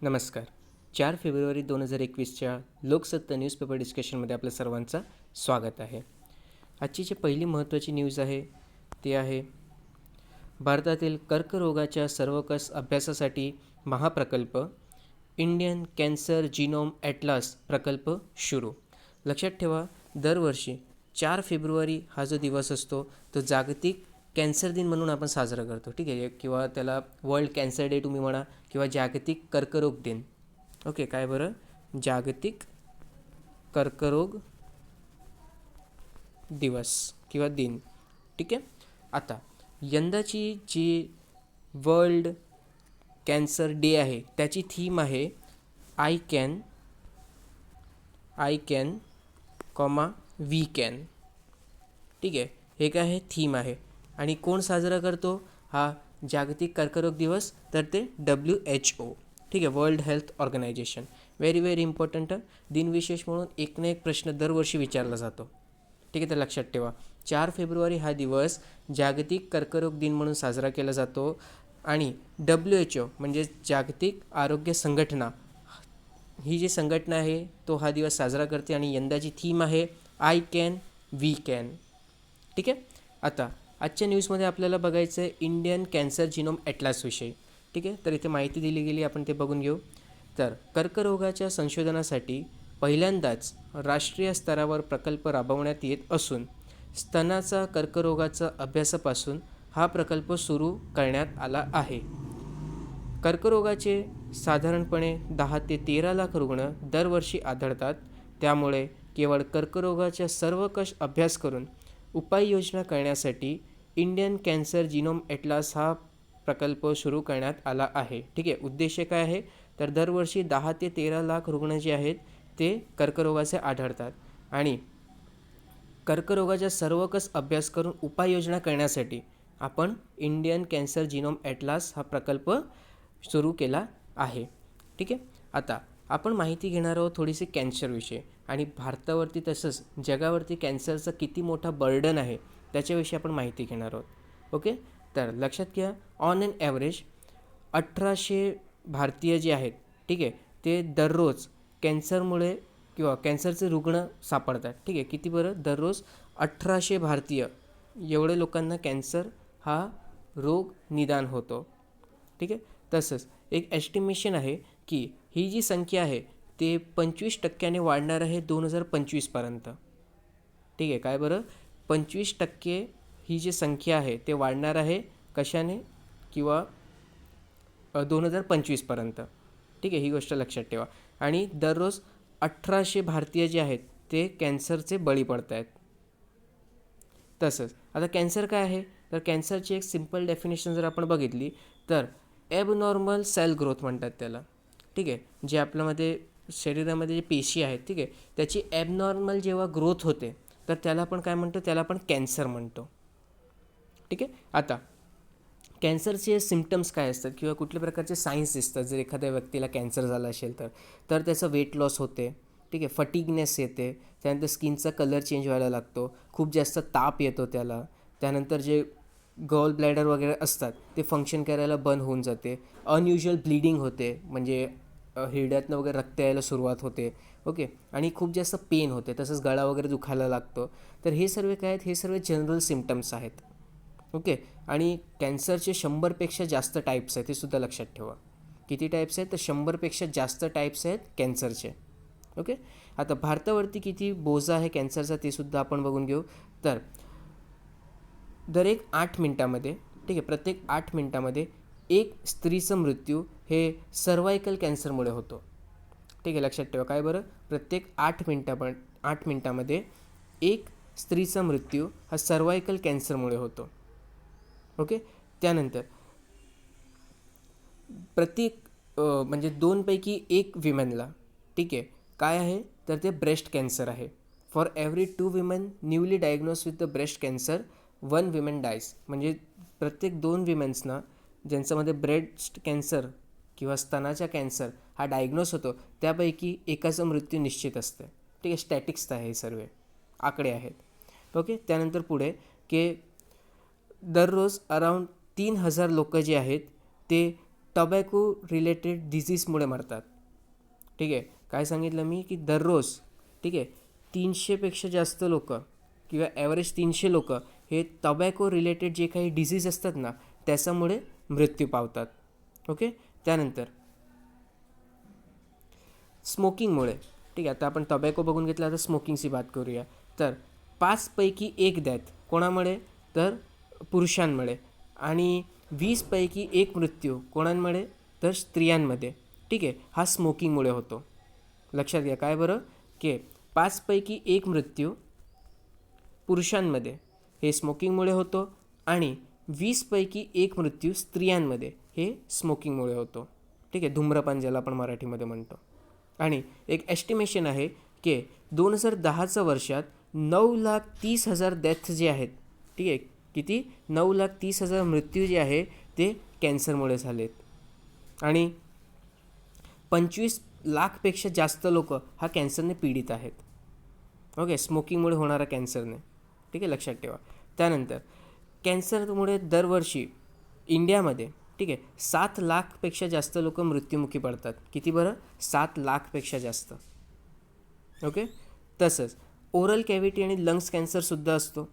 नमस्कार. 4 February 2021च्या Loksatta newspaper डिस्कशनमध्ये आपल्या सर्वांचं स्वागत आहे. आजची जी पहिली महत्त्वाची न्यूज आहे ती आहे भारतातील कर्करोगाच्या सर्वकष अभ्यासासाठी महाप्रकल्प इंडियन कॅन्सर जिनोम ॲटलास प्रकल्प सुरू. लक्षात ठेवा, दरवर्षी 4 फेब्रुवारी हा जो दिवस असतो तो जागतिक कॅन्सर दिन म्हणून आपण साजरा करतो, ठीक आहे, किंवा त्याला वर्ल्ड कॅन्सर डे तुम्ही म्हणा किंवा जागतिक कर्करोग दिन. ओके, काय बरं, जागतिक कर्करोग दिवस किंवा दिन, ठीक आहे. आता यंदाची जी वर्ल्ड कॅन्सर डे आहे त्याची थीम आहे आय कॅन वी कॅन, ठीक आहे. हे काय आहे, थीम आहे. आणि कोण साजरा करतो हा जागतिक कर्करोग दिवस? तर ते WHO, ठीक आहे, World Health Organisation. Very important दिनविशेष म्हणून एक ना एक प्रश्न दरवर्षी विचारला जातो, ठीक आहे. तर लक्षात ठेवा, 4 फेब्रुवारी हा दिवस जागतिक कर्करोग दिन म्हणून साजरा केला जातो. आणि WHO म्हणजे जागतिक आरोग्य संघटना, ही जी संघटना आहे तो हा दिवस साजरा करते. आणि यंदाची थीम आहे आय कॅन वी कॅन, ठीक आहे. आता आजच्या न्यूजमध्ये आपल्याला बघायचं आहे इंडियन कॅन्सर जिनोम ॲटलासविषयी, ठीक आहे. तर इथे माहिती दिली गेली, आपण ते बघून घेऊ. तर कर्करोगाच्या संशोधनासाठी पहिल्यांदाच राष्ट्रीय स्तरावर प्रकल्प राबवण्यात येत असून स्तनाचा कर्करोगाचा अभ्यासापासून हा प्रकल्प सुरू करण्यात आला आहे. कर्करोगाचे साधारणपणे 10 ते 13 लाख रुग्ण दरवर्षी आढळतात. त्यामुळे केवळ कर्करोगाच्या सर्वकष अभ्यास करून उपाययोजना करण्यासाठी इंडियन कॅन्सर जिनोम ॲटलास हा प्रकल्प सुरू करण्यात आला आहे, ठीक आहे. उद्देश काय आहे, तर दरवर्षी 10 ते 13 लाख रुग्ण जे आहेत ते कर्करोगाचे आढळतात आणि कर्करोगाचा सर्वकष अभ्यास करून उपाययोजना करण्यासाठी आपण इंडियन कॅन्सर जिनोम ॲटलास हा प्रकल्प सुरू केला आहे, ठीक आहे. आता आपण माहिती घेणार आहोत थोडीशी कॅन्सरविषयी आणि भारतावरती तसंच जगावरती कॅन्सरचा किती मोठा बर्डन आहे त्याच्याविषयी आपण माहिती घेणार आहोत. ओके, तर लक्षात घ्या, ऑन अँड ॲव्हरेज 1800 भारतीय जे आहेत, ठीक आहे, ते दररोज कॅन्सरमुळे किंवा कॅन्सरचे रुग्ण सापडतात, ठीक आहे. किती बरं, दररोज 1800 भारतीय एवढे लोकांना कॅन्सर हा रोग निदान होतो, ठीक आहे. तसंच एक एस्टिमेशन आहे की ही जी संख्या आहे ते 25% वाढणार आहे 2025पर्यंत, ठीक आहे. काय बरं, 25% ही जी संख्या आहे ते वाढणार आहे कशाने, किंवा 2025पर्यंत, ठीक आहे. ही गोष्ट लक्षात ठेवा. आणि दररोज 1800 भारतीय जे आहेत ते कॅन्सरचे बळी पडत आहेत. तसंच आता कॅन्सर काय आहे, तर कॅन्सरची एक सिम्पल डेफिनेशन जर आपण बघितली तर ॲबनॉर्मल सेल ग्रोथ म्हणतात त्याला, ठीक आहे. जे आपल्यामध्ये शरीरामध्ये जे पेशी आहेत, ठीक आहे, त्याची ॲबनॉर्मल जेव्हा ग्रोथ होते तर त्याला आपण काय म्हणतो, त्याला आपण कॅन्सर म्हणतो, ठीक आहे. आता कॅन्सरचे सिम्पटम्स काय असतात किंवा कुठल्या प्रकारचे सायन्स दिसतात जर एखाद्या व्यक्तीला कॅन्सर झाला असेल तर त्याचं वेट लॉस होते, ठीक आहे, फटिगनेस येते, त्यानंतर स्किनचा कलर चेंज व्हायला लागतो, खूप जास्त ताप येतो त्याला, त्यानंतर जे गॉल ब्लॅडर वगैरे असतात ते फंक्शन करायला बंद होऊन जाते, अनयुज्युअल ब्लिडिंग होते, म्हणजे हिरड्यातनं वगैरे रक्त यायला सुरुवात होते, ओके, आणि खूप जास्त पेन होते, तसंच गळा वगैरे दुखायला लागतो. तर हे सर्व काय आहेत, हे सर्व जनरल सिम्पटम्स आहेत, ओके. आणि कॅन्सरचे 100पेक्षा जास्त टाईप्स आहेत, हे सुद्धा लक्षात ठेवा. किती टाईप्स आहेत, तर 100पेक्षा जास्त टाईप्स आहेत कॅन्सरचे, ओके. आता भारतावरती किती बोजा आहे कॅन्सरचा ते सुद्धा आपण बघून घेऊ. तर दर एक 8 मिनटामध्ये, ठीक आहे, प्रत्येक 8 मिनटामध्ये एक स्त्रीचा मृत्यू हे सर्वायकल कॅन्सरमुळे होतो, ठीक आहे. लक्षात ठेवा, काय बरं, प्रत्येक 8 मिनटामध्ये एक स्त्रीचा मृत्यू हा सर्वायकल कॅन्सरमुळे होतो, ओके. त्यानंतर प्रत्येक म्हणजे 2पैकी 1 विमेनला, ठीक आहे, काय आहे, तर ते ब्रेस्ट कॅन्सर आहे. For every 2 women newly diagnose with the breast cancer 1 women dyes, म्हणजे प्रत्येक 2 विमेन्सना ज्यांच्यामध्ये ब्रेस्ट कॅन्सर किंवा स्तनाचा कॅन्सर हा डायग्नोज होतो त्यापैकी एकाचा मृत्यू निश्चित असते, ठीक आहे. स्टॅटिक्स आहे, हे सर्व आकडे आहेत, ओके. त्यानंतर पुढे की दररोज अराऊंड 3000 लोक जे आहेत ते टोबॅको रिलेटेड डिझीजमुळे मरतात. ठीक आहे, काय सांगितलं मी की दररोज, ठीक आहे, 300पेक्षा जास्त लोक किंवा ॲव्हरेज 300 लोक हे टोबॅको रिलेटेड जे काही डिझीज असतात ना त्याच्यामुळे मृत्यू पावतात. ओके, त्यानंतर स्मोकिंगमुळे, ठीक आहे, आता आपण टोबॅको बघून घेतला, आता स्मोकिंगची बात करूया. तर 5पैकी 1 डेथ कोणामुळे, तर पुरुषांमुळे, आणि 20पैकी 1 मृत्यू कोणांमुळे, तर स्त्रियांमध्ये. ठीक आहे, हा स्मोकिंगमुळे होतो. लक्षात घ्या, काय बरं की 5पैकी 1 मृत्यू पुरुषांमध्ये हे स्मोकिंगमुळे होतो आणि 20पैकी 1 मृत्यू स्त्रियांमध्ये हे स्मोकिंगमुळे होतो. ठीक आहे, धूम्रपान ज्याला आपण मराठीमध्ये म्हणतो. आणि एक एस्टिमेशन आहे की 2010च्या वर्षात 9,30,000 डेथ जे आहेत, ठीक आहे, किती, 9,30,000 मृत्यू जे आहे ते कॅन्सरमुळे झालेत. आणि 25 लाखपेक्षा जास्त लोक हा कॅन्सरने पीडित आहेत. ओके, स्मोकिंगमुळे होणारा कॅन्सरने. ठीक आहे, लक्षात ठेवा. त्यानंतर कॅन्सरमुळे दरवर्षी इंडियामध्ये, ठीक आहे, 7 लाखपेक्षा जास्त लोक मृत्युमुखी पडतात. किती बरं, 7 लाखपेक्षा जास्त. ओके, तसंच ओरल कॅव्हिटी आणि लंग्स कॅन्सरसुद्धा असतो.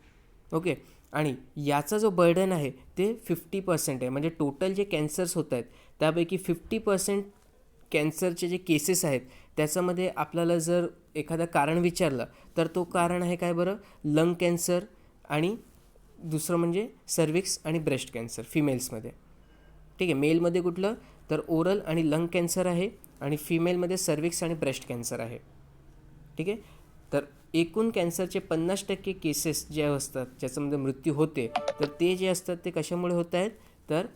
ओके, आणि याचा जो बर्डन आहे ते 50% आहे. म्हणजे टोटल जे कॅन्सर्स होत आहेत त्यापैकी 50% कॅन्सरचे जे केसेस आहेत त्याच्यामध्ये आपल्याला जर एखादं कारण विचारलं तर तो कारण आहे काय बरं, लंग कॅन्सर, आणि दुसरं म्हणजे सर्विक्स आणि ब्रेस्ट कॅन्सर फिमेल्समध्ये. ठीक आहे, मेलमध्ये कुठलं, तर ओरल आणि लंग कॅन्सर आहे, आणि फिमेलमध्ये सर्विक्स आणि ब्रेस्ट कॅन्सर आहे. ठीक आहे, तर एकूण कॅन्सरचे 50% केसेस जे असतात ज्याच्यामध्ये मृत्यू होते तर ते जे असतात ते कशामुळे होत आहेत, तर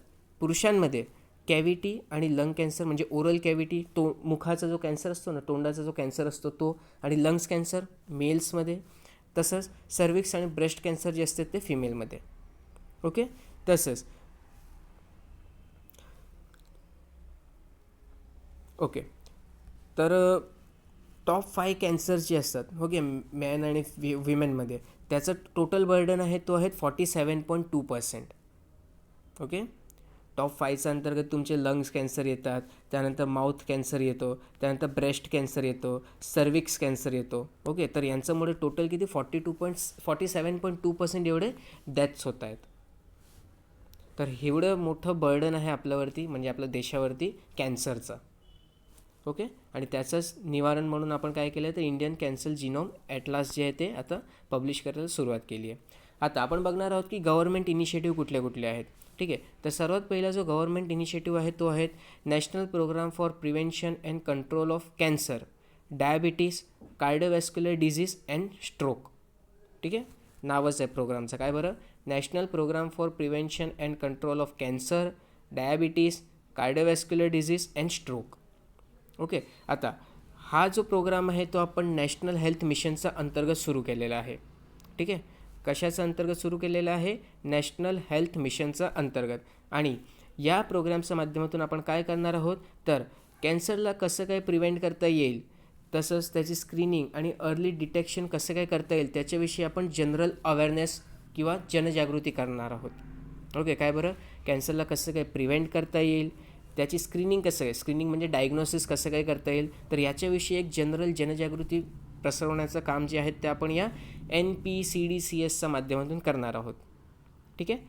पुरुषांमध्ये कॅव्हिटी आणि लंग कॅन्सर म्हणजे ओरल कॅव्हिटी, मुखाचा जो कॅन्सर असतो ना, तोंडाचा जो कॅन्सर असतो तो, आणि लंग्स कॅन्सर मेल्समध्ये, तसंच सर्विक्स आणि ब्रेस्ट कॅन्सर जे असतात ते फिमेलमध्ये. ओके, तसंच ओके, तर टॉप 5 कॅन्सर्स जे असतात, ओके, मॅन आणि विमेनमध्ये त्याचं टोटल बर्डन आहे तो आहे 47.2%. ओके, टॉप 5च्या अंतर्गत तुमचे लंग्स कॅन्सर येतात, त्यानंतर माउथ कॅन्सर येतो, त्यानंतर ब्रेस्ट कॅन्सर येतो, सर्विक्स कॅन्सर येतो. ओके, तर यांच्यामुळे टोटल किती 47.2% एवढे डेथ्स होत आहेत. तर एवढं मोठं बर्डन आहे आपल्यावरती, म्हणजे आपल्या देशावरती कॅन्सरचं. ओके, आणि त्याचंच निवारण म्हणून आपण काय केलं आहे, तर इंडियन कॅन्सर जिनोम ॲटलास जे आहे ते आता पब्लिश करायला सुरुवात केली आहे. आता आपण बघणार आहोत की गव्हर्नमेंट इनिशिएटिव्ह कुठले कुठले आहेत. ठीक आहे, तर सर्वात पहिला जो गव्हर्नमेंट इनिशिएटिव्ह आहे तो आहे national programme for prevention and control of cancer, diabetes, cardiovascular disease and stroke. ठीक आहे, नावच आहे प्रोग्रामचं, काय बरं, national programme for prevention and control of cancer, diabetes, cardiovascular disease and stroke. Okay, आता हा जो प्रोग्राम आहे तो आपण नॅशनल हेल्थ मिशनचा अंतर्गत सुरू केलेला आहे. ठीक आहे, कशाचा अंतर्गत सुरू केलेला आहे, नॅशनल हेल्थ मिशनचा अंतर्गत. आणि या प्रोग्रामच्या माध्यमातून आपण काय करणार आहोत, तर कॅन्सरला कसं काय प्रिव्हेंट करता येईल, तसंच त्याची स्क्रीनिंग आणि अर्ली डिटेक्शन कसं काय करता येईल त्याच्याविषयी आपण जनरल अवेअरनेस किंवा जनजागृती करणार आहोत. ओके, काय बरं, कॅन्सरला कसं काय प्रिव्हेंट करता येईल, त्याची स्क्रीनिंग कसं आहे, स्क्रीनिंग म्हणजे डायग्नोसिस कसं काय करता येईल, तर याच्याविषयी एक जनरल जनजागृती पसरवण्याचं काम जे आहे ते आपण या NPCDCSच्या माध्यमातून करणार आहोत. ठीक आहे,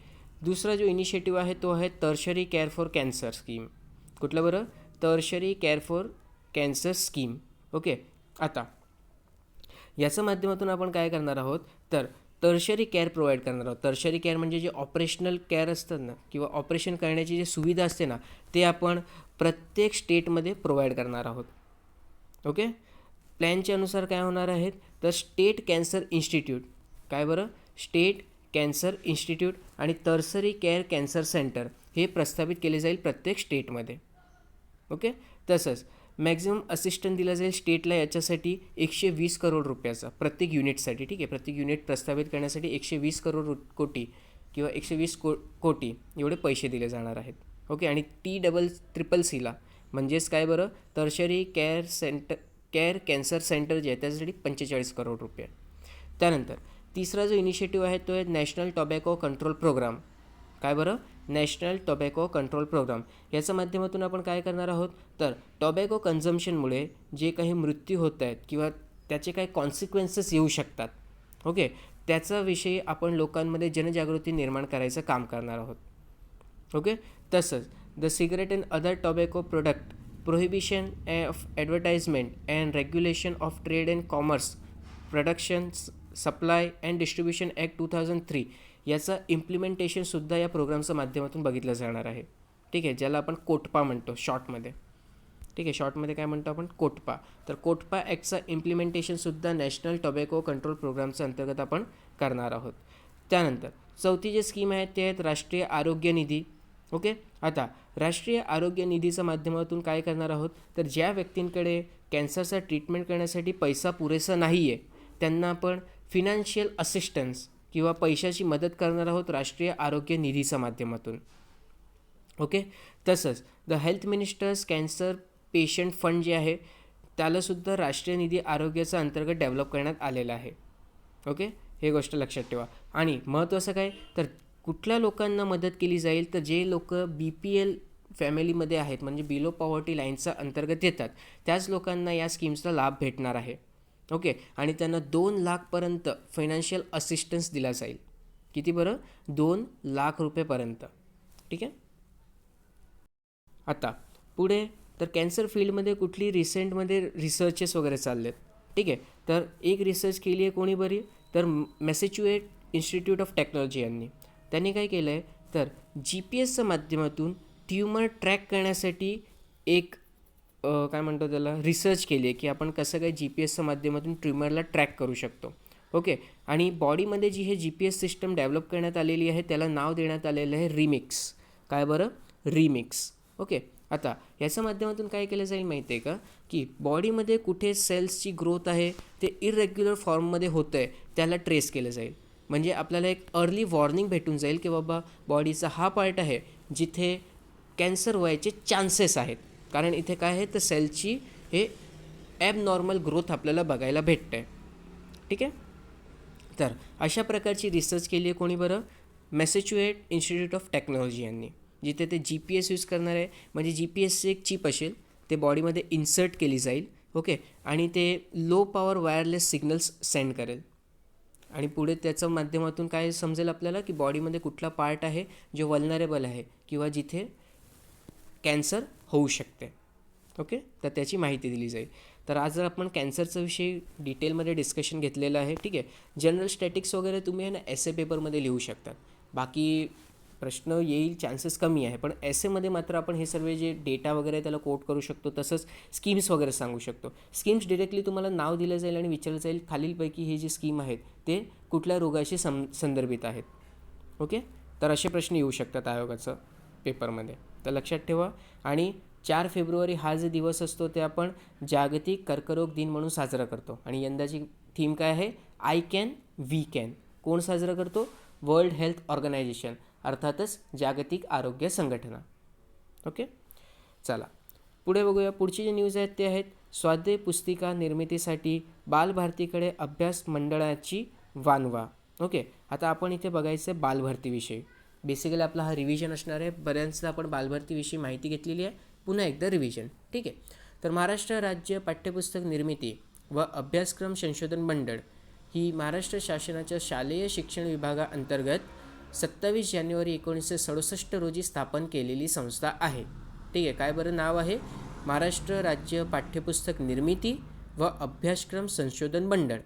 दुसरा जो इनिशिएटिव्ह आहे तो आहे tertiary care for cancer scheme. कुठलं बरं, tertiary care for cancer scheme. Okay, आता याच्या माध्यमातून आपण काय करणार आहोत, तर टर्शरी केअर प्रोव्हाइड करणार आहोत. टर्शरी केअर म्हणजे जे ऑपरेशनल केअर असतात ना, किंवा ऑपरेशन करण्याची जी सुविधा असते ना, ते आपण प्रत्येक स्टेटमध्ये प्रोव्हाइड करणार आहोत. ओके, प्लॅनच्या अनुसार काय होणार आहेत, तर स्टेट कॅन्सर इन्स्टिट्यूट, काय बरं, स्टेट कॅन्सर इन्स्टिट्यूट आणि टर्शरी केअर कॅन्सर सेंटर हे प्रस्थापित केले जाईल प्रत्येक स्टेटमध्ये. ओके, तसंच मॅक्झिमम असिस्टंट दिला जाईल स्टेटला याच्यासाठी 120 करोड रुपयाचा प्रत्येक युनिटसाठी. ठीक आहे, प्रत्येक युनिट प्रस्थापित करण्यासाठी 120 करोड कोटी किंवा 120 कोटी एवढे पैसे दिले जाणार आहेत. ओके, आणि TCCCला म्हणजेच काय बरं, टर्शरी केअर कॅन्सर सेंटर जे आहे त्याच्यासाठी 45 करोड रुपये. त्यानंतर तिसरा जो इनिशिएटिव्ह आहे तो आहे नॅशनल टोबॅको कंट्रोल प्रोग्राम, काय बरं, नॅशनल टोबॅको कंट्रोल प्रोग्राम. याच्या माध्यमातून आपण काय करणार आहोत, तर टोबॅको कन्झम्पशनमुळे जे काही मृत्यू होत आहेत किंवा त्याचे काही कॉन्सिक्वेन्सेस येऊ शकतात, ओके, त्याच्याविषयी आपण लोकांमध्ये जनजागृती निर्माण करायचं काम करणार आहोत. ओके. तसंच the cigarette and other tobacco product prohibition of advertisement and regulation of trade and commerce production supply and distribution act 2003 याचं इम्प्लिमेंटेशनसुद्धा या प्रोग्रामच्या माध्यमातून बघितलं जाणार आहे. ठीक आहे, ज्याला आपण कोटपा म्हणतो शॉर्टमध्ये. ठीक आहे, शॉर्टमध्ये काय म्हणतो आपण, कोटपा. तर कोटपा ॲक्टचं इम्प्लिमेंटेशनसुद्धा नॅशनल टोबॅको कंट्रोल प्रोग्रामच्या अंतर्गत आपण करणार आहोत. त्यानंतर चौथी जी स्कीम आहे ते आहेत राष्ट्रीय आरोग्य निधी. ओके. आता राष्ट्रीय आरोग्य निधीच्या माध्यमातून काय करणार आहोत, तर ज्या व्यक्तींकडे कॅन्सरचा ट्रीटमेंट करण्यासाठी पैसा पुरेसा नाही आहे त्यांना आपण फिनान्शियल असिस्टन्स किंवा पैशाची मदत करणार आहोत राष्ट्रीय आरोग्य निधीच्या माध्यमातून. ओके. तसंच the health ministers cancer patient fund जे आहे त्यालासुद्धा राष्ट्रीय निधी आरोग्याचा अंतर्गत डेव्हलप करण्यात आलेला आहे. ओके, हे गोष्ट लक्षात ठेवा. आणि महत्त्वाचं काय, तर कुठल्या लोकांना मदत केली जाईल, तर जे लोक BPL फॅमिलीमध्ये आहेत म्हणजे बिलो पॉवर्टी लाईनचा अंतर्गत येतात त्याच लोकांना या स्कीम्सचा लाभ भेटणार आहे. ओके. आणि त्यांना 2 लाखपर्यंत फायनान्शियल असिस्टन्स दिला जाईल. किती बरं, 2 लाख रुपयेपर्यंत. ठीक आहे. आता पुढे तर कॅन्सर फील्डमध्ये कुठली रिसेंटमध्ये रिसर्चेस वगैरे चालले आहेत. ठीक आहे. तर एक रिसर्च केली आहे कोणी बरी, तर मॅसेच्युएट इन्स्टिट्यूट ऑफ टेक्नॉलॉजी त्यांनी काय केलं आहे, तर GPS माध्यमातून ट्यूमर ट्रॅक करण्यासाठी एक काय म्हणतो त्याला रिसर्च केली आहे की आपण कसं काय GPS माध्यमातून ट्यूमरला ट्रॅक करू शकतो. ओके. आणि बॉडीमध्ये जी हे GPS सिस्टम डेव्हलप करण्यात आलेली आहे त्याला नाव देण्यात आलेलं आहे रिमिक्स. काय बरं, रिमिक्स. ओके. आता याच्या माध्यमातून काय केलं जाईल माहिती आहे का, की बॉडीमध्ये कुठे सेल्सची ग्रोथ आहे ते इरेग्युलर फॉर्ममध्ये होतं आहे त्याला ट्रेस केलं जाईल. म्हणजे आपल्याला एक अर्ली वॉर्निंग भेटून जाईल की बाबा बॉडीचा हा पार्ट आहे जिथे कॅन्सर व्हायचे चान्सेस आहेत, कारण इथे काय आहे तर सेलची हे ॲबनॉर्मल ग्रोथ आपल्याला बघायला भेटतं आहे. ठीक आहे. तर अशा प्रकारची रिसर्च केली आहे कोणी बरं, मॅसेच्युएट इन्स्टिट्यूट ऑफ टेक्नॉलॉजी यांनी, जिथे ते GPS यूज करणार आहे. म्हणजे GPSची एक चिप असेल ते बॉडीमध्ये इन्सर्ट केली जाईल. ओके. आणि ते low power wireless signals send करेल आणि पुढे त्याच्या माध्यमातून काय समजेल आपल्याला की बॉडीमध्ये कुठला पार्ट आहे जो वल्नरेबल आहे किंवा जिथे कॅन्सर होऊ शकते. ओके. तर त्याची माहिती दिली जाईल. तर आज जर आपण कॅन्सरचा विषयी डिटेलमध्ये डिस्कशन घेतलेलं आहे. ठीक आहे. जनरल स्टॅटिक्स वगैरे तुम्ही आहे ना एसे पेपरमध्ये लिहू शकतात. बाकी प्रश्न येईल चान्सेस कमी आहे, पण एसेमध्ये मात्र आपण हे सर्व जे डेटा वगैरे त्याला कोट करू शकतो. तसंच स्कीम्स वगैरे सांगू शकतो. स्कीम्स डिरेक्टली तुम्हाला नाव दिलं जाईल आणि विचारलं जाईल खालीलपैकी हे जे स्कीम आहेत ते कुठल्या रोगाशी संदर्भित आहेत. ओके. तर असे प्रश्न येऊ शकतात आयोगाचं पेपरमध्ये, तर लक्षात ठेवा. आणि 4 फेब्रुवारी हा जो दिवस असतो ते आपण जागतिक कर्करोग दिन म्हणून साजरा करतो. आणि यंदाची थीम काय आहे, आय कॅन वी कॅन. कोण साजरा करतो, वर्ल्ड हेल्थ ऑर्गनायझेशन, अर्थातच जागतिक आरोग्य संघटना. ओके. चला पुढे बघूया. पुढची जी न्यूज आहेत ते आहेत स्वाध्याय पुस्तिका निर्मितीसाठी बालभारतीकडे अभ्यास मंडळाची वानवा. ओके. आता आपण इथे बघायचं बालभारतीविषयी. बेसिकली आपला हा रिव्हिजन असणार आहे. बऱ्याचदा आपण बालभारतीविषयी माहिती घेतलेली आहे, पुन्हा एकदा रिव्हिजन. ठीक आहे. तर महाराष्ट्र राज्य पाठ्यपुस्तक निर्मिती व अभ्यासक्रम संशोधन मंडळ ही महाराष्ट्र शासनाच्या शालेय शिक्षण विभागाअंतर्गत 27 जानेवारी 1967 रोजी स्थापन केलेली संस्था आहे. ठीक आहे. काय बरं नाव आहे, महाराष्ट्र राज्य पाठ्यपुस्तक निर्मिती व अभ्यासक्रम संशोधन मंडळ,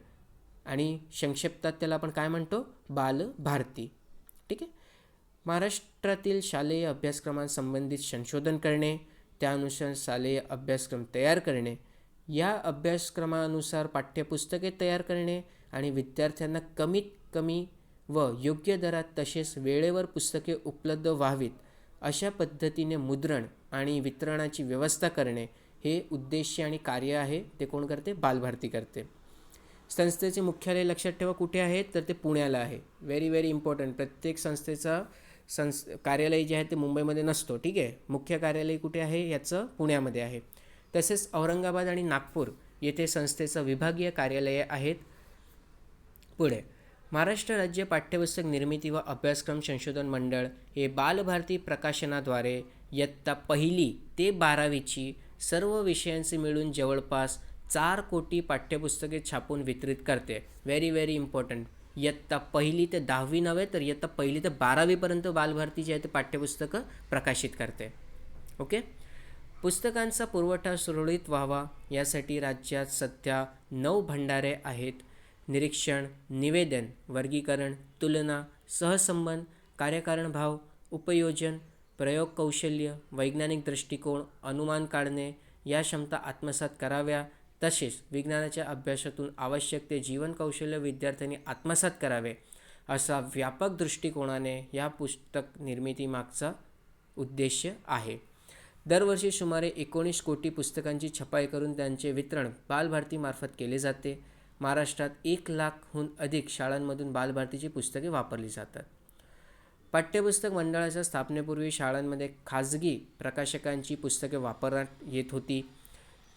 आणि संक्षिप्तात त्याला आपण काय म्हणतो, बालभारती. ठीक आहे. महाराष्ट्रातील शालेय अभ्यासक्रमांसंबंधित संशोधन करणे, त्यानुसार शालेय अभ्यासक्रम तयार करणे, या अभ्यासक्रमानुसार पाठ्यपुस्तके तयार करणे आणि विद्यार्थ्यांना कमीत कमी व योग्य दरात तसेच वेळेवर पुस्तके उपलब्ध व्हावीत अशा पद्धतीने मुद्रण आणि वितरणाची व्यवस्था करणे हे उद्देश आणि कार्य आहे. ते कोण करते, बालभारती करते. संस्थेचे मुख्यालय लक्षात ठेवा कुठे आहे, तर ते पुण्याला आहे. Very very important. प्रत्येक संस्थेचा कार्यालय जे आहे ते मुंबईमध्ये नसतो. ठीक आहे. मुख्य कार्यालय कुठे आहे, याचं पुण्यामध्ये आहे. तसेच औरंगाबाद आणि नागपूर येथे संस्थेचं विभागीय कार्यालये आहेत. पुढे महाराष्ट्र राज्य पाठ्यपुस्तक निर्मिती व अभ्यासक्रम संशोधन मंडळ हे बालभारती प्रकाशनाद्वारे इयत्ता 1ली ते 12वीची सर्व विषयांचे मिळून जवळपास 4 कोटी पाठ्यपुस्तके छापून वितरित करते. Very very important. इयत्ता 1ली ते 10वी नव्हे तर इयत्ता 1ली ते 12वीपर्यंत बालभारती जे आहे ते पाठ्यपुस्तकं प्रकाशित करते. ओके. पुस्तकांचा पुरवठा सुरळीत व्हावा यासाठी राज्यात सध्या 9 भंडारे आहेत. निरीक्षण, निवेदन, वर्गीकरण, तुलना, सहसंबंध, कार्यकारण भाव, उपयोजन, प्रयोग कौशल्य, वैज्ञानिक दृष्टिकोन, अनुमान काढणे या क्षमता आत्मसात कराव्या. तसेच विज्ञानाच्या अभ्यासातून आवश्यक ते जीवन कौशल्य विद्यार्थ्यांनी आत्मसात करावे असा व्यापक दृष्टिकोनाने या पुस्तक निर्मितीमागचा उद्देश आहे. दरवर्षी सुमारे 19 कोटी पुस्तकांची छपाई करून त्यांचे वितरण बालभारतीमार्फत केले जाते. महाराष्ट्रात 1 लाखहून अधिक शाळांमधून बालभारतीची पुस्तके वापरली जातात. पाठ्यपुस्तक मंडळाच्या स्थापनेपूर्वी शाळांमध्ये खाजगी प्रकाशकांची पुस्तके वापरण्यात येत होती.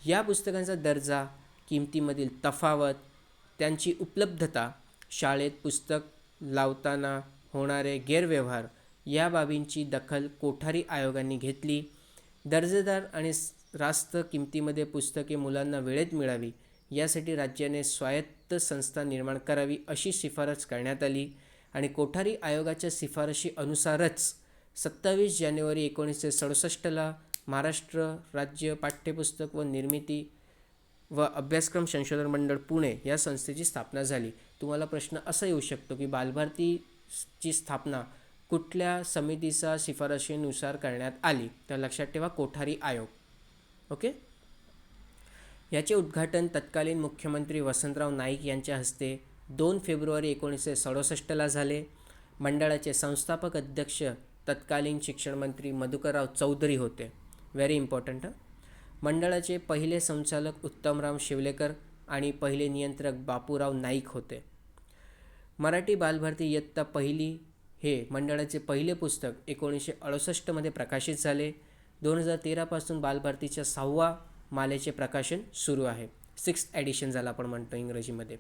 या पुस्तकांचा दर्जा, किमतीमधील तफावत, त्यांची उपलब्धता, शाळेत पुस्तक लावताना होणारे गैरव्यवहार या बाबींची दखल कोठारी आयोगाने घेतली. दर्जेदार आणि रास्त किमतीमध्ये पुस्तके मुलांना वेळेत मिळावी यासाठी राज्याने स्वायत्त संस्था निर्माण करावी अशी शिफारस करण्यात आली आणि कोठारी आयोगाच्या शिफारशी अनुसारच 27 जानेवारी 1967ला महाराष्ट्र राज्य पाठ्यपुस्तक व निर्मिती व अभ्यासक्रम संशोधन मंडळ पुणे या संस्थेची स्थापना झाली. तुम्हाला प्रश्न असा येऊ शकतो की बालभारतीची स्थापना कुठल्या समितीचा शिफारशीनुसार करण्यात आली? तर लक्षात ठेवा, कोठारी आयोग. ओके. याचे उद्घाटन तत्कालीन मुख्यमंत्री वसंतराव नाईक यांच्या हस्ते 2 फेब्रुवारी 1967ला झाले. मंडळाचे संस्थापक अध्यक्ष तत्कालीन शिक्षणमंत्री मधुकरराव चौधरी होते. Very important. मंडळाचे पहिले संचालक उत्तमराव शिवलेकर आणि पहिले नियंत्रक बापूराव नाईक होते. मराठी बालभारती इयत्ता 1ली हे मंडळाचे पहिले पुस्तक 1968मध्ये प्रकाशित झाले. 2013पासून बालभारतीच्या 6व्या मालेचे प्रकाशन सुरू आहे. 6th एडिशन झालं आपण म्हणतो इंग्रजीमध्ये.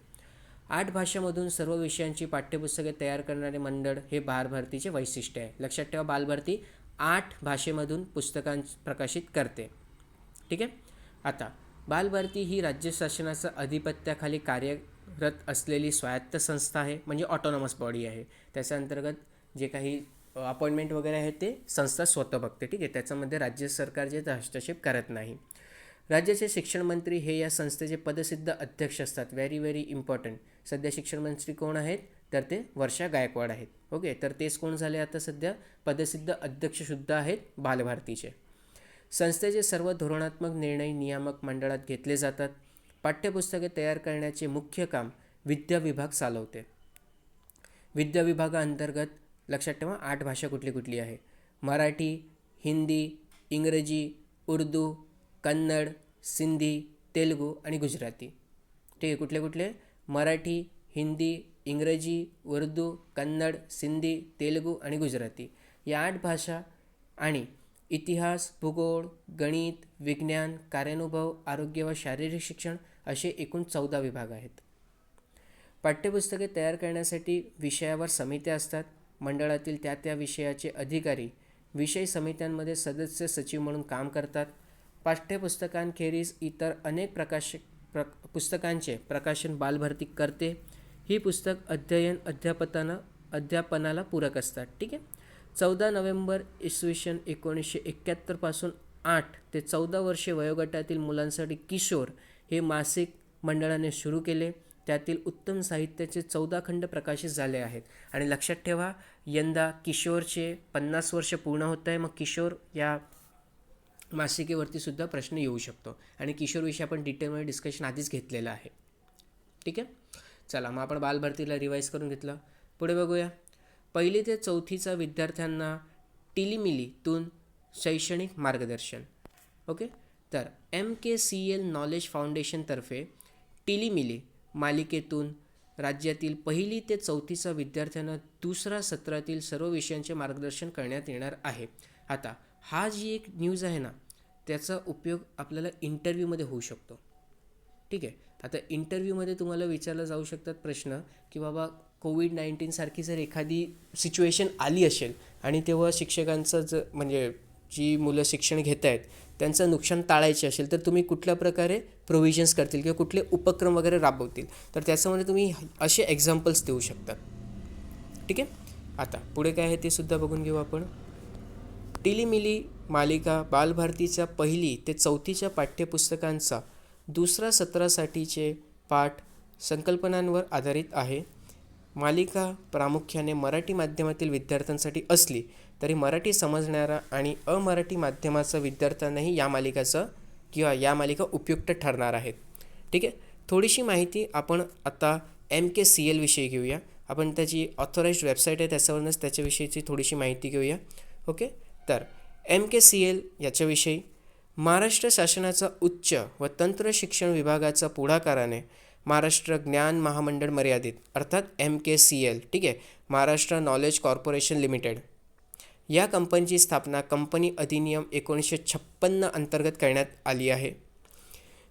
8 भाषांमधून सर्व विषयांची पाठ्यपुस्तके तयार करणारे मंडळ हे बालभारतीचे वैशिष्ट्य आहे. लक्षात ठेवा, बालभारती 8 भाषेमधून प्रकाशित करते. ठीक आहे. आता बालभारती ही राज्य शासनाच्या अधिपत्याखाली कार्यरत असलेली स्वायत्त संस्था आहे, म्हणजे ऑटोनॉमस बॉडी आहे. त्याच्या अंतर्गत जे काही अपॉइंटमेंट वगैरे आहे ते संस्था स्वतः बघते. ठीक आहे. त्याच्यामध्ये राज्य सरकार जे हस्तक्षेप करत नाही. राज्याचे शिक्षण मंत्री हे या संस्थेचे पदसिद्ध अध्यक्ष असतात. Very very important. सध्या शिक्षण मंत्री कोण आहेत? तर ते वर्षा गायकवाड आहेत. ओके. तर तेच कोण झाले आता सध्या? पदसिद्ध अध्यक्षसुद्धा आहेत बालभारतीचे. संस्थेचे सर्व धोरणात्मक निर्णय नियामक मंडळात घेतले जातात. पाठ्यपुस्तके तयार करण्याचे मुख्य काम विद्या विभाग चालवते. विद्या विभागाअंतर्गत लक्षात ठेवा 8 भाषा कुठली आहे? मराठी, हिंदी, इंग्रजी, उर्दू, कन्नड, सिंधी, तेलुगू आणि गुजराती. ठीक आहे. कुठले? मराठी, हिंदी, इंग्रजी, उर्दू, कन्नड, सिंधी, तेलुगू आणि गुजराती या 8 भाषा आणि इतिहास, भूगोल, गणित, विज्ञान, कार्यानुभव, आरोग्य व शारीरिक शिक्षण असे एकूण 14 विभाग आहेत. पाठ्यपुस्तके तयार करण्यासाठी विषयावर समित्या असतात. मंडळातील त्या विषयाचे अधिकारी विषय समित्यांमध्ये सदस्य सचिव म्हणून काम करतात. पाठ्यपुस्तकांखेरीज इतर अनेक पुस्तकांचे प्रकाशन बालभारती करते. ही पुस्तक अध्यापनाला पूरक असतात. ठीक आहे. 14 नोव्हेंबर इसवी सन 1971 पासून 8 ते 14 वर्षे वयोगटातील मुलांसाठी किशोर हे मासिक मंडळाने सुरू केले. त्यातील उत्तम साहित्याचे 14 खंड प्रकाशित झाले आहेत. आणि लक्षात ठेवा, यंदा किशोरचे 50 वर्ष पूर्ण होत आहे. मग किशोर या मासिकेवरती सुद्धा प्रश्न येऊ शकतो आणि किशोरविषयी आपण डिटेलमध्ये डिस्कशन आधीच घेतलेलं आहे. ठीक आहे. चला मग आपण बालभारतीला रिवाईज करून घेतलं. पुढे बघूया. 1ली ते 4थीचा विद्यार्थ्यांना टिलीमिलीतून शैक्षणिक मार्गदर्शन. ओके. तर MKCL नॉलेज फाउंडेशनतर्फे टिलीमिली मालिकेतून राज्यातील 1ली ते 4थीचा विद्यार्थ्यांना दुसऱ्या सत्रातील सर्व विषयांचे मार्गदर्शन करण्यात येणार आहे. आता हा जी एक न्यूज आहे ना, त्याचा उपयोग आपल्याला इंटरव्ह्यूमध्ये होऊ शकतो. ठीक आहे. आता इंटरव्ह्यूमध्ये तुम्हाला विचारला जाऊ शकतात प्रश्न की बाबा कोविड-19 सारखी जर एखादी सिच्युएशन आली असेल आणि तेव्हा शिक्षकांचं म्हणजे जी मुलं शिक्षण घेत आहेत त्यांचं नुकसान टाळायचे असेल तर तुम्ही कुठल्या प्रकारे प्रोव्हिजन्स करतील किंवा कुठले उपक्रम वगैरे राबवतील, तर त्याच्यामध्ये तुम्ही असे एक्झाम्पल्स देऊ शकतात. ठीक आहे. आता पुढे काय आहे ते सुद्धा बघून घेऊ आपण. टिलीमिली मालिका बालभारतीच्या 1ली ते 4थीच्या पाठ्यपुस्तकांचा दुसरा सत्रासाठीचे पाठ संकल्पनांवर आधारित आहे. मालिका प्रामुख्याने मराठी माध्यमातील विद्यार्थ्यांसाठी असली तरी मराठी समजणारा आणि अमराठी माध्यमाचा विद्यार्थ्यांनाही या मालिका उपयुक्त ठरणार आहेत. ठीक आहे. थोडीशी माहिती आपण आता MKCL विषयी घेऊया. आपण त्याची ऑथोराइज्ड वेबसाईट आहे त्याच्यावरूनच त्याच्याविषयीची थोडीशी माहिती घेऊया. ओके. तर MKCL याच्याविषयी महाराष्ट्र शासनाचा उच्च व तंत्र शिक्षण विभागाचा पुढाकाराने महाराष्ट्र ज्ञान महामंडळ मर्यादित अर्थात MKCL, ठीक आहे, महाराष्ट्र नॉलेज कॉर्पोरेशन लिमिटेड या कंपनीची स्थापना कंपनी अधिनियम 1956 अंतर्गत करण्यात आली आहे.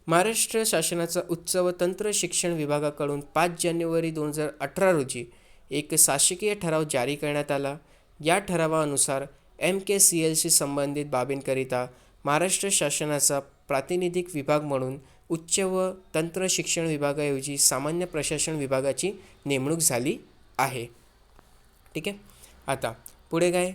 महाराष्ट्र शासनाचा उच्च व तंत्र शिक्षण विभागाकडून 5 जानेवारी 2018 रोजी एक शासकीय ठराव जारी करण्यात आला. या ठरावानुसार MKCLशी संबंधित बाबींकरिता महाराष्ट्र शासनाचा प्रातिनिधिक विभाग म्हणून उच्च व तंत्र शिक्षण विभागाऐवजी सामान्य प्रशासन विभागाची नेमणूक झाली आहे. ठीक आहे. आता पुढे काय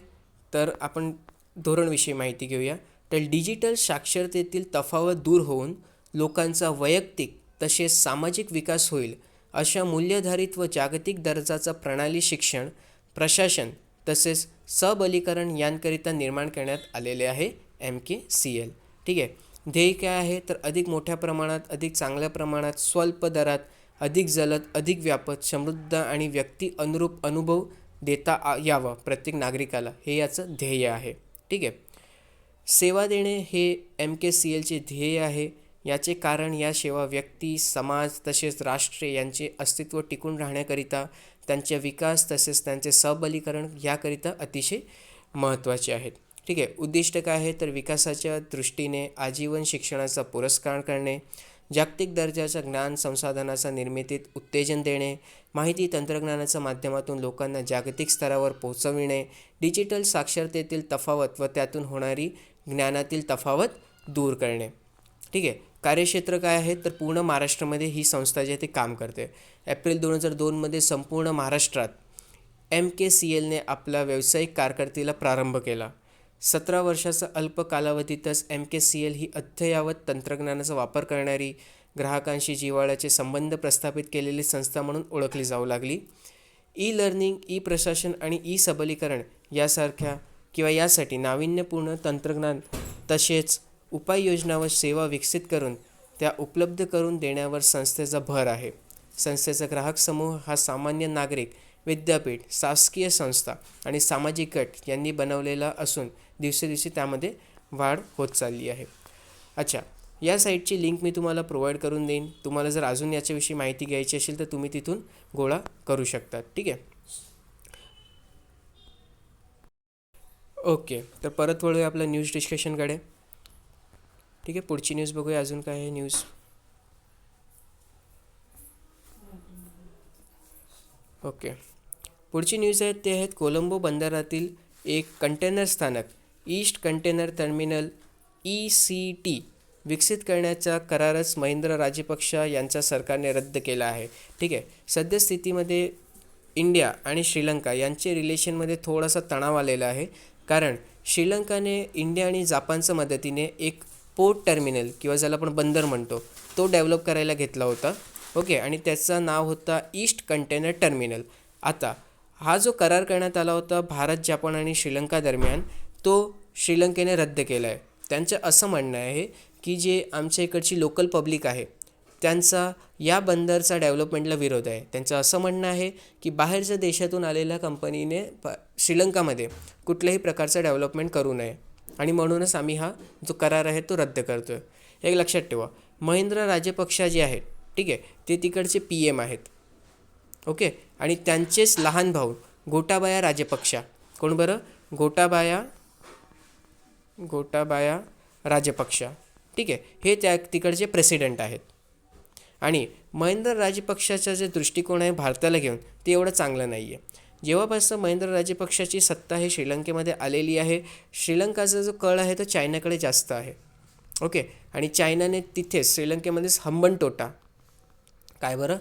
तर आपण धोरणविषयी माहिती घेऊया. तर डिजिटल साक्षरतेतील तफावत दूर होऊन लोकांचा वैयक्तिक तसेच सामाजिक विकास होईल अशा मूल्यधारित व जागतिक दर्जाचा प्रणाली शिक्षण प्रशासन तसेच सबलीकरण यांकरिता निर्माण करण्यात आलेले आहे MKCL. ठीक आहे. ध्येय काय आहे तर अधिक मोठ्या प्रमाणात, अधिक चांगल्या प्रमाणात, स्वल्प दरात, अधिक जलद, अधिक व्यापक, समृद्ध आणि व्यक्ती अनुरूप अनुभव देता यावं प्रत्येक नागरिकाला, हे याचं ध्येय आहे. ठीक आहे. सेवा देणे हे MKCLचे ध्येय आहे. याचे कारण या सेवा व्यक्ती, समाज तसेच राष्ट्र यांचे अस्तित्व टिकून राहण्याकरिता, त्यांचे विकास तसेच त्यांचे सबलीकरण याकरिता अतिशय महत्त्वाचे आहेत. ठीक आहे. उद्दिष्ट काय आहे तर विकासाच्या दृष्टीने आजीवन शिक्षणाचा पुरस्कार करणे, जागतिक दर्जाच्या ज्ञान संसाधनाचा निर्मितीत उत्तेजन देणे, माहिती तंत्रज्ञानाच्या माध्यमातून लोकांना जागतिक स्तरावर पोहोचविणे, डिजिटल साक्षरतेतील तफावत व त्यातून होणारी ज्ञानातील तफावत दूर करणे. ठीक आहे. कार्यक्षेत्र काय आहे तर पूर्ण महाराष्ट्रामध्ये ही संस्था जी आहे ती काम करते. एप्रिल 2002 संपूर्ण महाराष्ट्रात MKCLने आपला व्यावसायिक कारकिर्दीला प्रारंभ केला. 17 वर्षाचा अल्प कालावधीतच MKCL ही अद्ययावत तंत्रज्ञानाचा वापर करणारी, ग्राहकांशी जिव्हाळ्याचे संबंध प्रस्थापित केलेली संस्था म्हणून ओळखली जाऊ लागली. ई-लर्निंग, ई-प्रशासन आणि ई-सबलीकरण यासाठी नाविन्यपूर्ण तंत्रज्ञान तसेच उपाययोजना व सेवा विकसित करून त्या उपलब्ध करून देण्यावर संस्थेचा भर आहे. संस्थेचा ग्राहक समूह हा सामान्य नागरिक, विद्यापीठ, शासकीय संस्था आणि सामाजिक गट यांनी बनवलेला असून दिवसेदिवशी त्यामध्ये वाढ होत चालली आहे. अच्छा, या साईटची लिंक मी तुम्हाला प्रोव्हाइड करून देईन. तुम्हाला जर अजून याच्याविषयी माहिती घ्यायची असेल तर तुम्ही तिथून गोळा करू शकता. ठीक आहे. ओके. तर परत वळूया आपल्या न्यूज डिस्कशनकडे. ठीक आहे. पुढची न्यूज बघूया अजून काय आहे न्यूज. ओके. पुढची न्यूज आहेत ते आहेत कोलंबो बंदरातील एक कंटेनर स्थानक ईस्ट कंटेनर टर्मिनल ECT विकसित करण्याचा करारच महिंद्र राजपक्षा यांच्या सरकारने रद्द केला आहे. ठीक आहे. सद्यस्थितीमध्ये इंडिया आणि श्रीलंका यांचे रिलेशनमध्ये थोडासा तणाव आलेला आहे, कारण श्रीलंकाने इंडिया आणि जपानच्या मदतीने एक पोर्ट टर्मिनल किंवा ज्याला आपण बंदर म्हणतो तो डेव्हलप करायला घेतला होता. ओके. आणि त्याचं नाव होता ईस्ट कंटेनर टर्मिनल. आता हा जो करार करण्यात आला होता भारत, जपान आणि श्रीलंका दरम्यान, तो श्रीलंकेने रद्द केला आहे. त्यांचं असं म्हणणं आहे की जे आमच्या इकडची लोकल पब्लिक आहे त्यांचा या बंदरचा डेव्हलपमेंटला विरोध आहे. त्यांचं असं म्हणणं आहे की बाहेरच्या देशातून आलेल्या कंपनीने श्रीलंकामध्ये कुठल्याही प्रकारचं डेव्हलपमेंट करू नये आणि म्हणूनच आम्ही हा जो करार आहे तो रद्द करतो आहे. एक लक्षात ठेवा, महिंद्र राजपक्षा जे आहेत, ठीक आहे, ते तिकडचे PM आहेत. ओके. आणि त्यांचेच लहान भाऊ गोटाबाया राजपक्षा, कोण बरं, गोटाबाया राजपक्षा, ठीक आहे, हे त्या तिकडचे प्रेसिडेंट आहेत. आणि महेंद्र राजपक्षाचा जे दृष्टिकोन आहे भारताला घेऊन ते एवढं चांगलं नाही आहे. जेव्हापासून महेंद्र राजपक्षाची सत्ता हे श्रीलंकेमध्ये आलेली आहे, श्रीलंकाचा जो कल आहे तो चायनाकडे जास्त आहे. ओके, आणि चायनाने तिथेच श्रीलंकेमध्येच हंबनटोटा, काय बरं,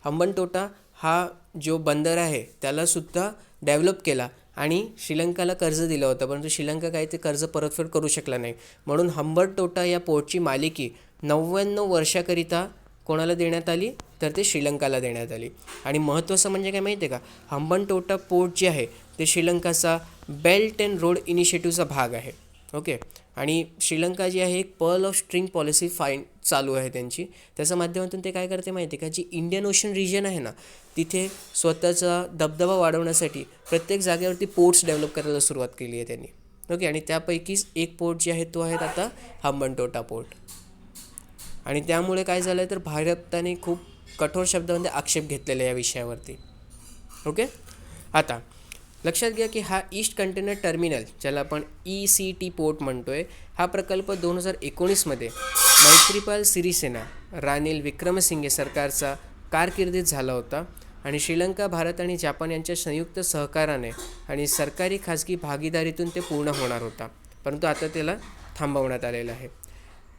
हंबनटोटा हा जो बंदर आहे त्यालासुद्धा डेव्हलप केला आणि श्रीलंकाला कर्ज दिलं होतं, परंतु श्रीलंका काही ते कर्ज परतफेड करू शकला नाही. म्हणून हंबनटोटा या पोर्टची मालिकी 99 वर्षाकरिता कोणाला देण्यात आली, तर ते श्रीलंकाला देण्यात आली. आणि महत्त्वाचं म्हणजे काय माहिती आहे का, हंबनटोटा पोर्ट जे आहे ते श्रीलंकाचा बेल्ट अँड रोड इनिशिएटिव्हचा भाग आहे. ओके, आणि श्रीलंका जी आहे एक पर्ल ऑफ स्ट्रिंग पॉलिसी चालू आहे त्यांची. त्याच्या माध्यमातून ते काय करते माहिती आहे का, जी इंडियन ओशन रिजन आहे ना, तिथे स्वतःचा दबदबा वाढवण्यासाठी प्रत्येक जागेवरती पोर्ट्स डेव्हलप करायला सुरुवात केली आहे त्यांनी. ओके, आणि त्यापैकीच एक पोर्ट जे आहे तो आहे आता हंबनटोटा पोर्ट. आणि त्यामुळे काय झालं आहे तर भारताने खूप कठोर शब्दामध्ये आक्षेप घेतलेला आहे या विषयावरती. ओके, आता लक्षात घ्या की हा ईस्ट कंटेनर टर्मिनल, ज्याला आपण ECT पोर्ट म्हणतो आहे, हा प्रकल्प 2019मध्ये मैत्रीपाल सिरिसेना, रानिल विक्रमसिंघे सरकारचा कारकिर्दीत झाला होता. आणि श्रीलंका, भारत आणि जपान यांच्या संयुक्त सहकाराने आणि सरकारी खाजगी भागीदारीतून ते पूर्ण होणार होता, परंतु आता त्याला थांबवण्यात आलेलं आहे.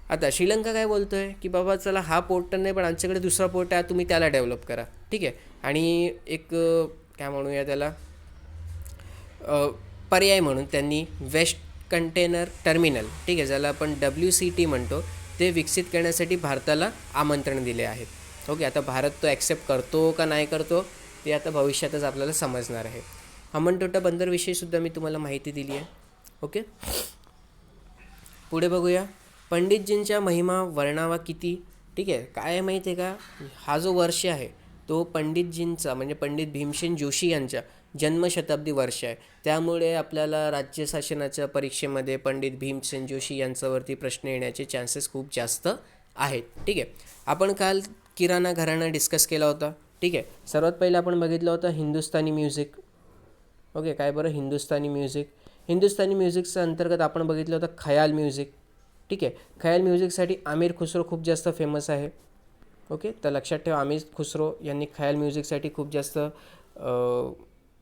आता श्रीलंका काय बोलतो आहे की बाबा चला हा पोर्ट तर नाही, पण आमच्याकडे दुसरा पोर्ट आहे, तुम्ही त्याला डेव्हलप करा. ठीक आहे, आणि एक काय म्हणूया त्याला पर्याय म्हणून त्यांनी वेस्ट कंटेनर टर्मिनल, ठीक आहे, ज्याला आपण WCT म्हणतो, ते विकसित करण्यासाठी भारताला आमंत्रण दिले आहेत. ओके, आता भारत तो ॲक्सेप्ट करतो का नाही करतो ते आता भविष्यातच आपल्याला समजणार आहे. हंबनटोटा बंदरविषयीसुद्धा मी तुम्हाला माहिती दिली आहे. ओके, पुढे बघूया. पंडितजींच्या महिमा वर्णावा किती. ठीक आहे, काय आहे माहिती आहे का, हा जो वर्ष आहे तो पंडितजींचा म्हणजे पंडित भीमसेन जोशी यांच्या जन्मशताब्दी वर्ष आहे. त्यामुळे आपल्याला राज्य शासनाच्या परीक्षेमध्ये पंडित भीमसेन जोशी यांच्यावरती प्रश्न येण्याचे चान्सेस खूप जास्त आहेत. ठीक आहे, आपण काल किराणा घराणा डिस्कस केला होता. ठीक आहे, सर्वात पहिलं आपण बघितलं होतं हिंदुस्थानी म्युझिक. ओके, काय बरं, हिंदुस्थानी म्युझिकच्या अंतर्गत आपण बघितलं होतं खयाल म्युझिक. ठीक आहे, खयाल म्युझिकसाठी आमिर खुसरो खूप जास्त फेमस आहे. ओके, तर लक्षात ठेवा, आमिर खुसरो यांनी खयाल म्युझिकसाठी खूप जास्त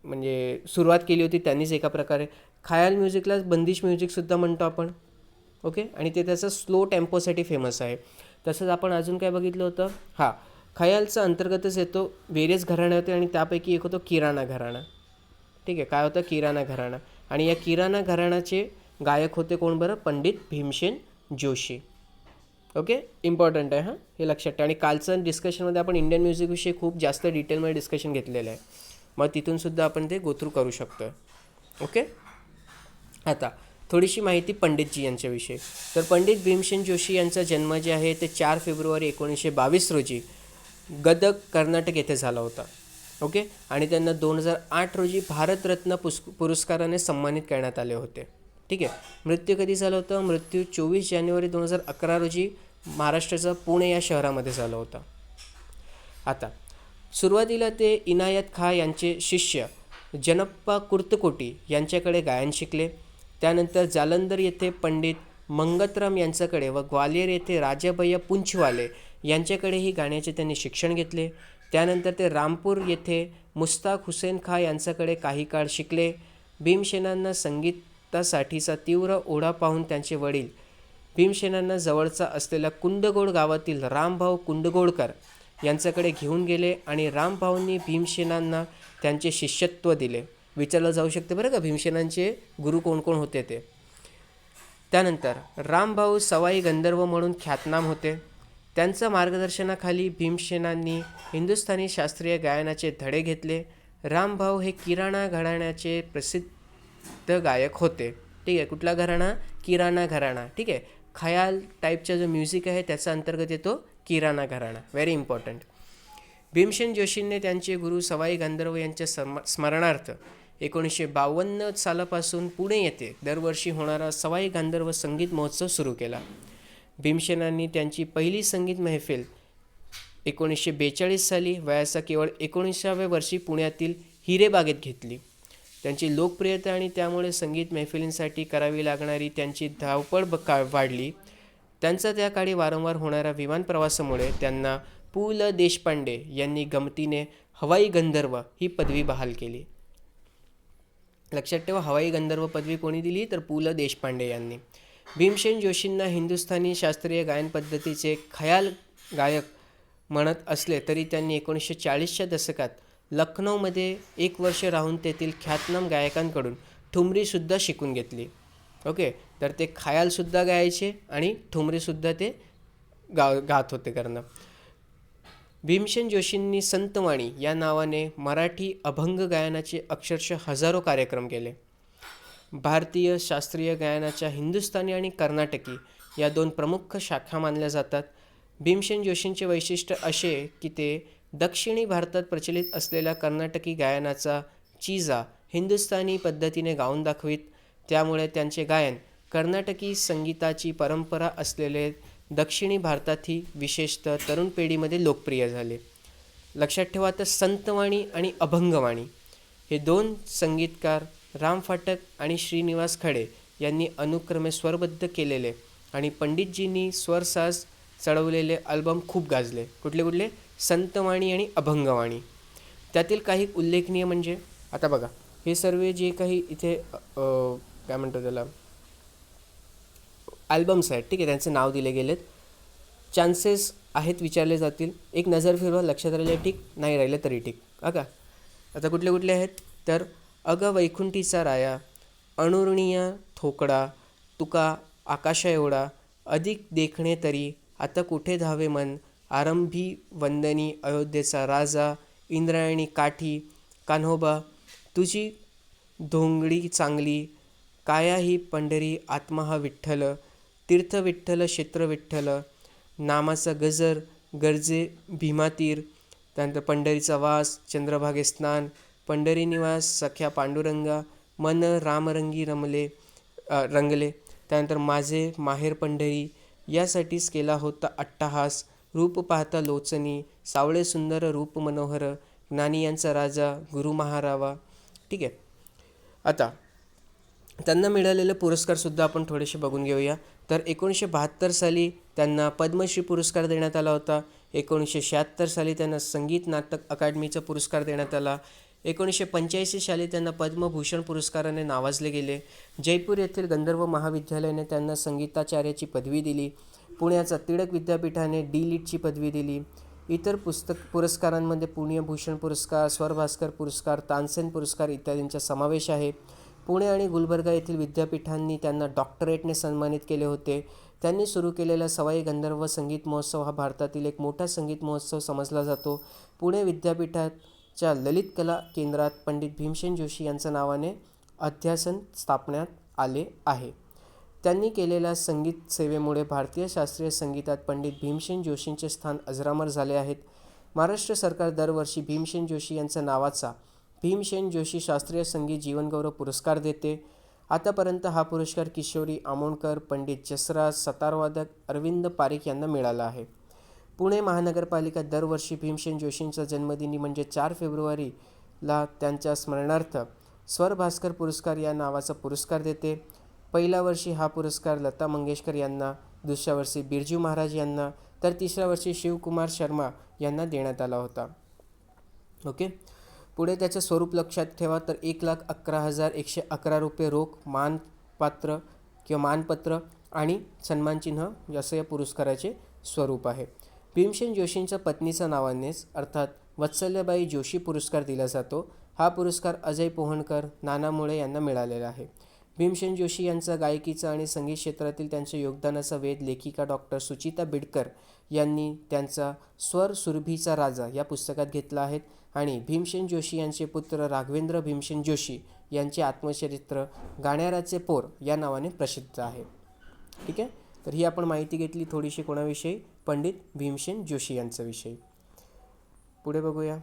म्हणजे सुरुवात केली होती त्यांनीच एका प्रकारे. खयाल म्युझिकला बंदिश म्युझिकसुद्धा म्हणतो आपण. ओके, आणि ते त्याचं स्लो टेम्पोसाठी फेमस आहे. तसंच आपण अजून काय बघितलं होतं, खयालचा अंतर्गतच येतो वेरियस घराणे होते आणि त्यापैकी एक होतो किराणा घराणा. ठीक आहे, काय होतं, किराणा घराणा. आणि या किराणा घराण्याचे गायक होते कोण बरं, पंडित भीमसेन जोशी. ओके, इम्पॉर्टंट आहे हे लक्षात ठेवा. आणि कालचं डिस्कशनमध्ये आपण इंडियन म्युझिकविषयी खूप जास्त डिटेलमध्ये डिस्कशन घेतलेलं आहे, मग तिथूनसुद्धा आपण ते गो थ्रू करू शकतो. ओके, आता थोडीशी माहिती पंडितजी यांच्याविषयी. तर पंडित भीमसेन जोशी यांचा जन्म जे आहे ते 4 फेब्रुवारी 1922 रोजी गदग, कर्नाटक येथे झाला होता. ओके, आणि त्यांना 2008 रोजी भारतरत्न पुरस्काराने सन्मानित करण्यात आले होते. ठीक आहे, मृत्यू कधी झाला होता, मृत्यू 24 जानेवारी 2011 रोजी महाराष्ट्राचा पुणे या शहरामध्ये झाला होता. आता सुरुवातीला ते इनायत खाँ यांचे शिष्य जनप्पा कुर्तकोटी यांच्याकडे गायन शिकले. त्यानंतर जालंधर येथे पंडित मंगतराम यांच्याकडे व ग्वालियर येथे राजाभैया पुंछवाले यांच्याकडेही गाण्याचे त्यांनी शिक्षण घेतले. त्यानंतर ते रामपूर येथे मुस्ताक हुसेन खाँ यांच्याकडे काही काळ शिकले. भीमसेनांना संगीतासाठीचा तीव्र ओढा पाहून त्यांचे वडील भीमसेनांना जवळचा असलेल्या कुंडगोड गावातील रामभाऊ कुंडगोडकर यांच्याकडे घेऊन गेले आणि रामभाऊंनी भीमसेनांना त्यांचे शिष्यत्व दिले. विचारलं जाऊ शकते बरं का, भीमसेनांचे गुरु कोण कोण होते ते. त्यानंतर रामभाऊ सवाई गंधर्व म्हणून ख्यातनाम होते. त्यांच्या मार्गदर्शनाखाली भीमसेनांनी हिंदुस्थानी शास्त्रीय गायनाचे धडे घेतले. रामभाऊ हे किराणा घराण्याचे प्रसिद्ध गायक होते. ठीक आहे, कुठला घराणा, किराणा घराणा. ठीक आहे, खयाल टाईपचा जो म्युझिक आहे त्याचा अंतर्गत येतो किराणा घराणा. Very important. भीमसेन जोशींनी त्यांचे गुरु सवाई गंधर्व यांच्या स्मरणार्थ 1952 सालापासून पुणे येथे दरवर्षी होणारा सवाई गंधर्व संगीत महोत्सव सुरू केला. भीमसेनांनी त्यांची पहिली संगीत महफिल 1942 साली वयाच्या केवळ 19व्या वर्षी पुण्यातील हिरेबागेत घेतली. त्यांची लोकप्रियता आणि त्यामुळे संगीत मैफिलींसाठी करावी लागणारी त्यांची धावपळ वाढली. त्यांचा त्या काळी वारंवार होणाऱ्या विमान प्रवासामुळे त्यांना पु ल देशपांडे यांनी गमतीने हवाई गंधर्व ही पदवी बहाल केली. लक्षात ठेवा, हवाई गंधर्व पदवी कोणी दिली तर पु ल देशपांडे यांनी. भीमसेन जोशींना हिंदुस्थानी शास्त्रीय गायन पद्धतीचे खयाल गायक म्हणत असले तरी त्यांनी 1940च्या दशकात लखनौमध्ये 1 वर्ष राहून तेथील ख्यातनाम गायकांकडून ठुमरीसुद्धा शिकून घेतली. ओके, तर ते खयालसुद्धा गायचे आणि ठुमरीसुद्धा ते गात होते करणं. भीमसेन जोशींनी संतवाणी या नावाने मराठी अभंग गायनाचे अक्षरशः हजारो कार्यक्रम केले. भारतीय शास्त्रीय गायनाच्या हिंदुस्थानी आणि कर्नाटकी या 2 प्रमुख शाखा मानल्या जातात. भीमसेन जोशींचे वैशिष्ट्य असे की ते दक्षिणी भारतात प्रचलित असलेल्या कर्नाटकी गायनाचा चीजा हिंदुस्थानी पद्धतीने गाऊन दाखवित. त्यामुळे त्यांचे गायन कर्नाटकी संगीताची परंपरा असलेले दक्षिणी भारतातही विशेषतः तरुण पिढीमध्ये लोकप्रिय झाले. लक्षात ठेवा, तर संतवाणी आणि अभंगवाणी हे 2 संगीतकार राम फाटक आणि श्रीनिवास खडे यांनी अनुक्रमे स्वरबद्ध केलेले आणि पंडितजींनी स्वरसाज चढवलेले अल्बम खूप गाजले. कुठले? संतवाणी आणि अभंगवाणी. त्यातील काही उल्लेखनीय म्हणजे, आता बघा, हे सर्व जे काही इथे काय म्हणतो त्याला अल्बम्स आहेत, ठीक आहे, त्यांचे नाव दिले गेलेत. चान्सेस आहेत विचारले जातील, एक नजर फिरवा, लक्षात राहिले ठीक, नाही राहिलं तरी ठीक. का आता कुठले आहेत तर अग वैकुंठीचा राया, अणुरणीया थोकडा, तुका आकाशा एवढा, अधिक देखणे तरी, आता कुठे धावे मन, आरंभी वंदनी, अयोध्येचा राजा, इंद्रायणी काठी, कान्होबा, तुझी धोंगडी चांगली, काया ही पंढरी, आत्मा हा विठ्ठल, तीर्थ विठ्ठल, क्षेत्र विठ्ठल, नामाचा गजर, गरजे भीमातीर, त्यानंतर पंढरीचा वास, चंद्रभागे स्नान, पंढरी निवास, सख्या पांडुरंगा, मन रामरंगी रंगले, त्यानंतर माझे माहेर पंढरी, यासाठीच केला होता अट्टहास, रूप पाहता लोचनी, सावळे सुंदर रूप मनोहर, ज्ञानी यांचा राजा, गुरु महारावा. ठीक आहे, आता त्यांना मिळालेले पुरस्कारसुद्धा आपण थोडेसे बघून घेऊया. तर 1972 साली त्यांना पद्मश्री पुरस्कार देण्यात आला होता. 1976 साली त्यांना संगीत नाटक अकादमीचा पुरस्कार देण्यात आला. 1985 साली त्यांना पद्मभूषण पुरस्काराने नावाजले गेले. जयपूर येथील गंधर्व महाविद्यालयाने त्यांना संगीताचार्याची पदवी दिली. पुण्याचा टिळक विद्यापीठाने डी.लिटची पदवी दिली. इतर पुरस्कारांमध्ये पुण्यभूषण पुरस्कार, स्वरभास्कर पुरस्कार, तानसेन पुरस्कार इत्यादींचा समावेश आहे. पुणे आणि गुलबर्गा येथील विद्यापीठांनी त्यांना डॉक्टरेटने सन्मानित केले होते. त्यांनी सुरू केलेला सवाई गंधर्व संगीत महोत्सव हा भारतातील एक मोठा संगीत महोत्सव समजला जातो. पुणे विद्यापीठाच्या ललित कला केंद्रात पंडित भीमसेन जोशी यांच्या नावाने अध्यासन स्थापण्यात आले आहे. त्यांनी केलेल्या संगीत सेवेमुळे भारतीय शास्त्रीय संगीतात पंडित भीमसेन जोशींचे स्थान अजरामर झाले आहेत. महाराष्ट्र सरकार दरवर्षी भीमसेन जोशी यांच्या नावाचा भीमसेन जोशी शास्त्रीय संगीत जीवनगौरव पुरस्कार देते. आतापर्यंत हा पुरस्कार किशोरी आमोणकर, पंडित जसराज, सतारवादक अरविंद पारिख यांना मिळाला आहे. पुणे महानगरपालिका दरवर्षी भीमसेन जोशींचा जन्मदिनी म्हणजे 4 फेब्रुवारीला त्यांच्या स्मरणार्थ स्वरभास्कर पुरस्कार या नावाचा पुरस्कार देते. पहिल्या वर्षी हा पुरस्कार लता मंगेशकर यांना, दुसऱ्या वर्षी बिरजू महाराज यांना, तर तिसऱ्या वर्षी शिवकुमार शर्मा यांना देण्यात आला होता. ओके, पुढे त्याचं स्वरूप लक्षात ठेवा, तर 1,11,111 रुपये रोख, मानपात्र किंवा मानपत्र आणि सन्मानचिन्ह असं या पुरस्काराचे स्वरूप आहे. भीमसेन जोशींच्या पत्नीच्या नावानेच अर्थात वत्सल्यबाई जोशी पुरस्कार दिला जातो. हा पुरस्कार अजय पोहणकर, नाना मुळे यांना मिळालेला आहे. भीमसेन जोशी यांचा गायकीचा आणि संगीत क्षेत्रातील त्यांच्या योगदानाचा वेध लेखिका डॉक्टर सुचिता बिडकर यांनी त्यांचा स्वर सुरभीचा राजा या पुस्तकात घेतला आहे. आणि भीमसेन जोशी यांचे पुत्र राघवेंद्र भीमसेन जोशी यांचे आत्मचरित्र गाण्याराचे पोर या नावाने प्रसिद्ध आहे. ठीक आहे, तर ही आपण माहिती घेतली थोडीशी कोणाविषयी, पंडित भीमसेन जोशी यांच्याविषयी. पुढे बघूया.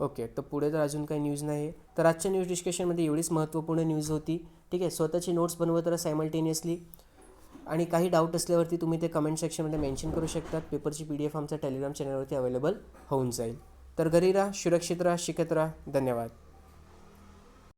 ओके, तर पुढे तर अजून काही न्यूज नाही आहे. तर आजच्या न्यूज डिस्कशनमध्ये एवढीच महत्त्वपूर्ण न्यूज होती. ठीक आहे, स्वतःची नोट्स बनवत राहा सायमल्टेनियसली, आणि काही डाऊट असल्यावरती तुम्ही ते कमेंट सेक्शनमध्ये मेन्शन करू शकतात. पेपरची PDF आमच्या टेलिग्राम चॅनलवरती अवेलेबल होऊन जाईल. तर घरी राहा, सुरक्षित राहा, शिकत राहा. धन्यवाद.